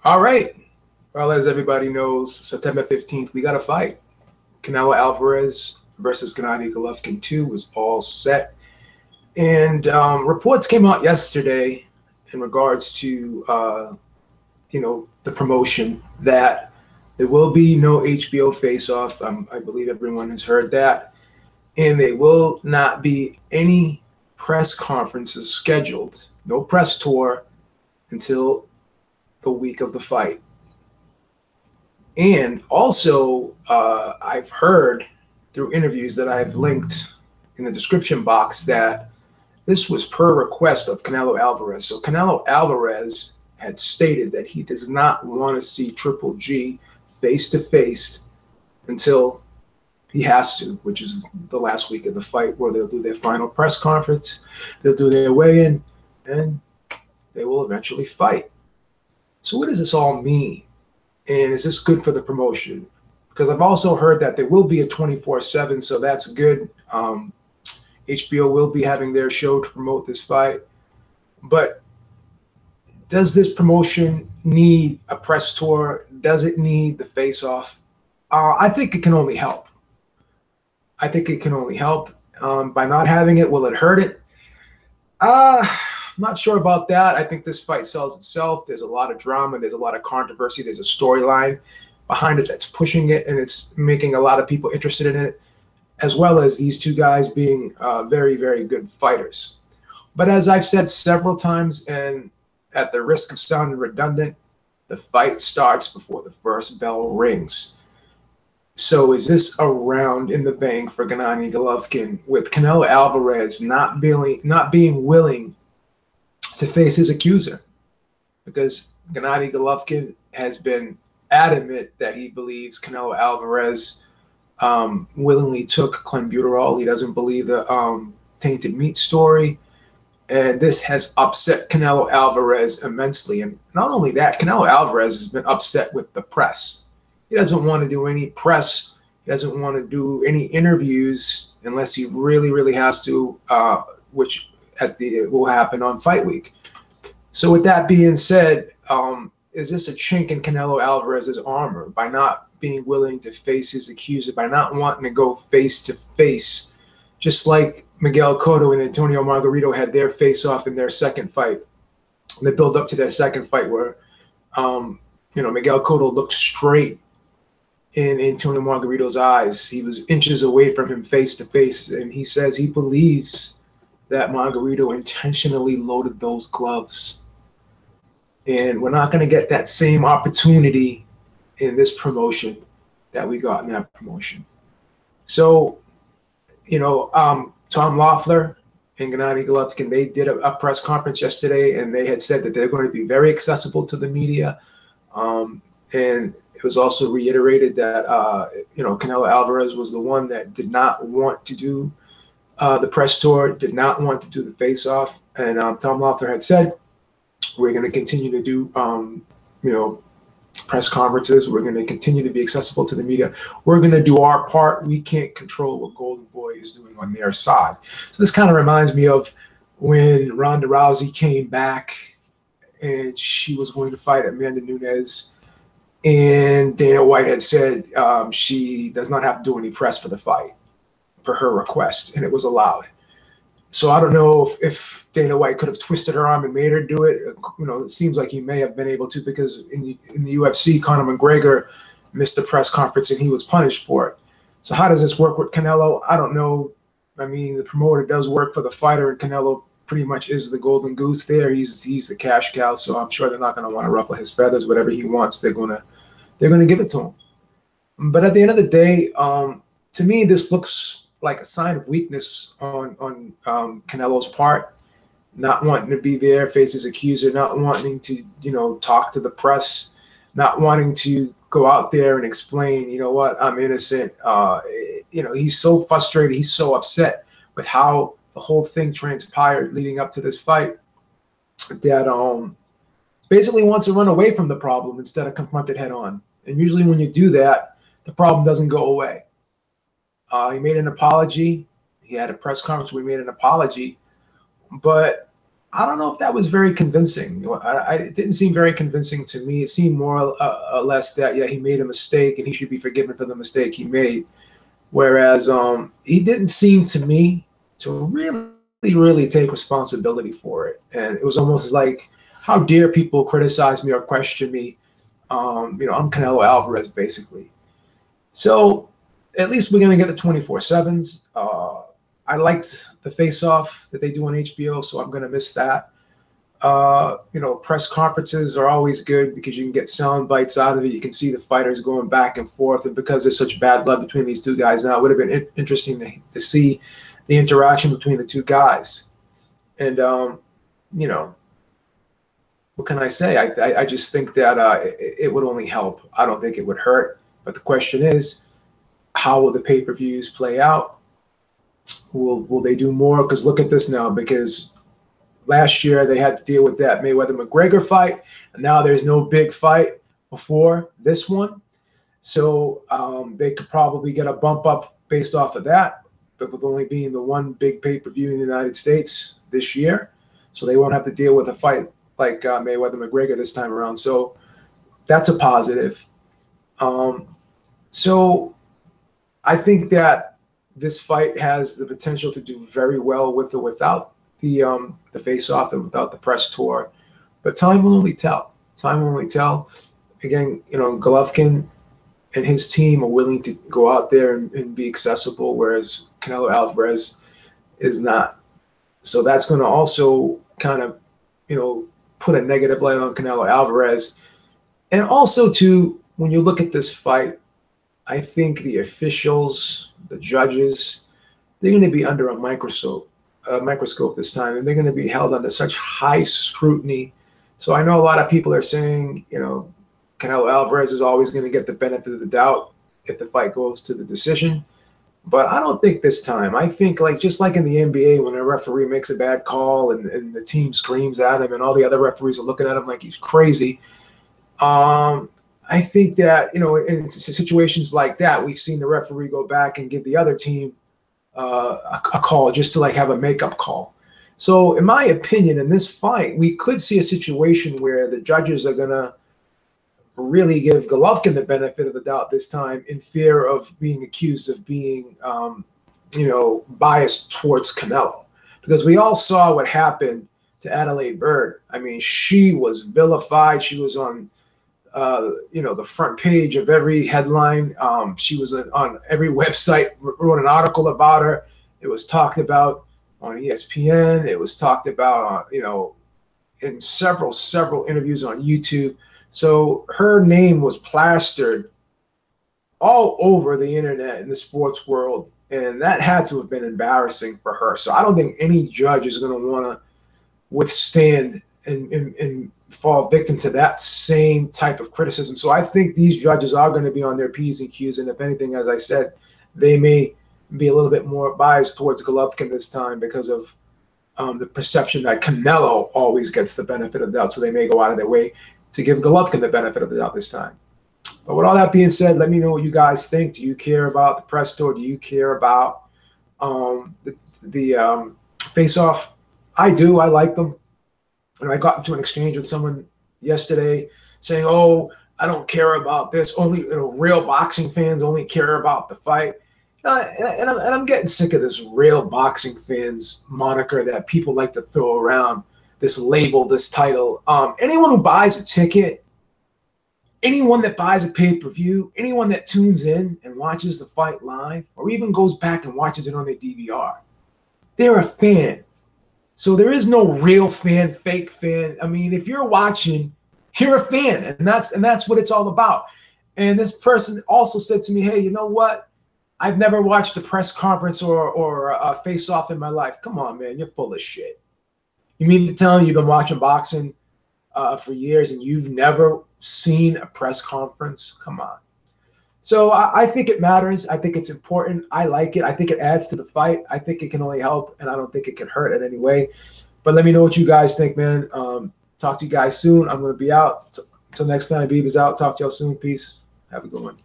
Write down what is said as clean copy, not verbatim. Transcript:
All right. Well, as everybody knows, September 15th, we got a fight. Canelo Alvarez versus Gennady Golovkin 2 was all set. And reports came out yesterday in regards to, the promotion that there will be no HBO Face Off. I believe everyone has heard that. And there will not be any press conferences scheduled, no press tour until the week of the fight. And also, I've heard through interviews that I've linked in the description box that this was per request of Canelo Alvarez. So Canelo Alvarez had stated that he does not want to see Triple G face to face until he has to, which is the last week of the fight, where they'll do their final press conference, they'll do their weigh-in, and they will eventually fight. So what does this all mean? And is this good for the promotion? Because I've also heard that there will be a 24/7, so that's good. HBO will be having their show to promote this fight. But does this promotion need a press tour? Does it need the face-off? I think it can only help. I think it can only help. By not having it, will it hurt it? I'm not sure about that. I think this fight sells itself. There's a lot of drama. There's a lot of controversy. There's a storyline behind it that's pushing it, and it's making a lot of people interested in it, as well as these two guys being very, very good fighters. But as I've said several times, and at the risk of sounding redundant, the fight starts before the first bell rings. So is this a round in the bank for Gennady Golovkin, with Canelo Alvarez not being willing to face his accuser? Because Gennady Golovkin has been adamant that he believes Canelo Alvarez willingly took clenbuterol. He doesn't believe the tainted meat story. And this has upset Canelo Alvarez immensely. And not only that, Canelo Alvarez has been upset with the press. He doesn't want to do any press. He doesn't want to do any interviews unless he really, really has to, which will happen on fight week. So with that being said, is this a chink in Canelo Alvarez's armor by not being willing to face his accuser, by not wanting to go face to face, just like Miguel Cotto and Antonio Margarito had their face-off in their second fight? And they build up to their second fight where, Miguel Cotto looked straight in Antonio Margarito's eyes. He was inches away from him face to face, and he says he believes that Margarito intentionally loaded those gloves. And we're not going to get that same opportunity in this promotion that we got in that promotion. So, Tom Loeffler and Gennady Golovkin, they did a press conference yesterday, and they had said that they're going to be very accessible to the media. And it was also reiterated that, Canelo Alvarez was the one that did not want to do the press tour, did not want to do the face-off. And Tom Loeffler had said, we're going to continue to do, press conferences. We're going to continue to be accessible to the media. We're going to do our part. We can't control what Golden Boy is doing on their side. So this kind of reminds me of when Ronda Rousey came back and she was going to fight Amanda Nunes, and Dana White had said she does not have to do any press for the fight, for her request, and it was allowed. So I don't know if Dana White could have twisted her arm and made her do it. It seems like he may have been able to, because in the UFC, Conor McGregor missed the press conference and he was punished for it. So how does this work with Canelo? I don't know. I mean, the promoter does work for the fighter, and Canelo pretty much is the golden goose there. He's the cash cow. So I'm sure they're not going to want to ruffle his feathers. Whatever he wants, they're going to give it to him. But at the end of the day, to me, this looks like a sign of weakness on Canelo's part, not wanting to be there, face his accuser, not wanting to, talk to the press, not wanting to go out there and explain, I'm innocent. He's so frustrated. He's so upset with how the whole thing transpired leading up to this fight that basically wants to run away from the problem instead of confront it head on. And usually when you do that, the problem doesn't go away. He made an apology. He had a press conference where he made an apology. But I don't know if that was very convincing. It didn't seem very convincing to me. It seemed more or less that, yeah, he made a mistake and he should be forgiven for the mistake he made. Whereas he didn't seem to me to really take responsibility for it. And it was almost like, how dare people criticize me or question me? I'm Canelo Alvarez, basically. So at least we're going to get the 24/7s. I liked the Face Off that they do on HBO, so I'm going to miss that. Press conferences are always good because you can get sound bites out of it. You can see the fighters going back and forth, and because there's such bad blood between these two guys now, it would have been interesting to see the interaction between the two guys. And what can I say? I just think that it would only help. I don't think it would hurt. But the question is, how will the pay-per-views play out? Will they do more? Because look at this now. Because last year they had to deal with that Mayweather-McGregor fight, and now there's no big fight before this one. So they could probably get a bump up based off of that, but with only being the one big pay-per-view in the United States this year. So they won't have to deal with a fight like Mayweather-McGregor this time around. So that's a positive. So I think that this fight has the potential to do very well with or without the face-off and without the press tour. But time will only tell. Time will only tell. Again, Golovkin and his team are willing to go out there and be accessible, whereas Canelo Alvarez is not. So that's going to also kind of, put a negative light on Canelo Alvarez. And also, too, when you look at this fight, I think the officials, the judges, they're going to be under a microscope this time, and they're going to be held under such high scrutiny. So I know a lot of people are saying, Canelo Alvarez is always going to get the benefit of the doubt if the fight goes to the decision. But I don't think this time. I think just like in the NBA, when a referee makes a bad call and the team screams at him and all the other referees are looking at him like he's crazy. I think that, in situations like that, we've seen the referee go back and give the other team a call just to have a makeup call. So in my opinion, in this fight, we could see a situation where the judges are going to really give Golovkin the benefit of the doubt this time, in fear of being accused of being, biased towards Canelo. Because we all saw what happened to Adelaide Bird. I mean, she was vilified. She was on, the front page of every headline. She was on every website, wrote an article about her. It was talked about on ESPN. It was talked about, in several interviews on YouTube. So her name was plastered all over the internet in the sports world, and that had to have been embarrassing for her. So I don't think any judge is going to want to withstand and fall victim to that same type of criticism. So I think these judges are going to be on their P's and Q's, and if anything, as I said, they may be a little bit more biased towards Golovkin this time because of the perception that Canelo always gets the benefit of the doubt. So they may go out of their way to give Golovkin the benefit of the doubt this time. But with all that being said, let me know what you guys think. Do you care about the press tour? Do you care about the face-off? I do. I like them. And I got into an exchange with someone yesterday saying, "Oh, I don't care about this. Only real boxing fans only care about the fight." And I'm getting sick of this real boxing fans moniker that people like to throw around. This label, this title. Anyone who buys a ticket, anyone that buys a pay-per-view, anyone that tunes in and watches the fight live, or even goes back and watches it on their DVR, they're a fan. So there is no real fan, fake fan. I mean, if you're watching, you're a fan, and that's what it's all about. And this person also said to me, "Hey, you know what? I've never watched a press conference or a face-off in my life." Come on, man, you're full of shit. You mean to tell me you've been watching boxing for years and you've never seen a press conference? Come on. So I think it matters. I think it's important. I like it. I think it adds to the fight. I think it can only help, and I don't think it can hurt in any way. But let me know what you guys think, man. Talk to you guys soon. I'm going to be out. Until next time, Beav is out. Talk to y'all soon. Peace. Have a good one.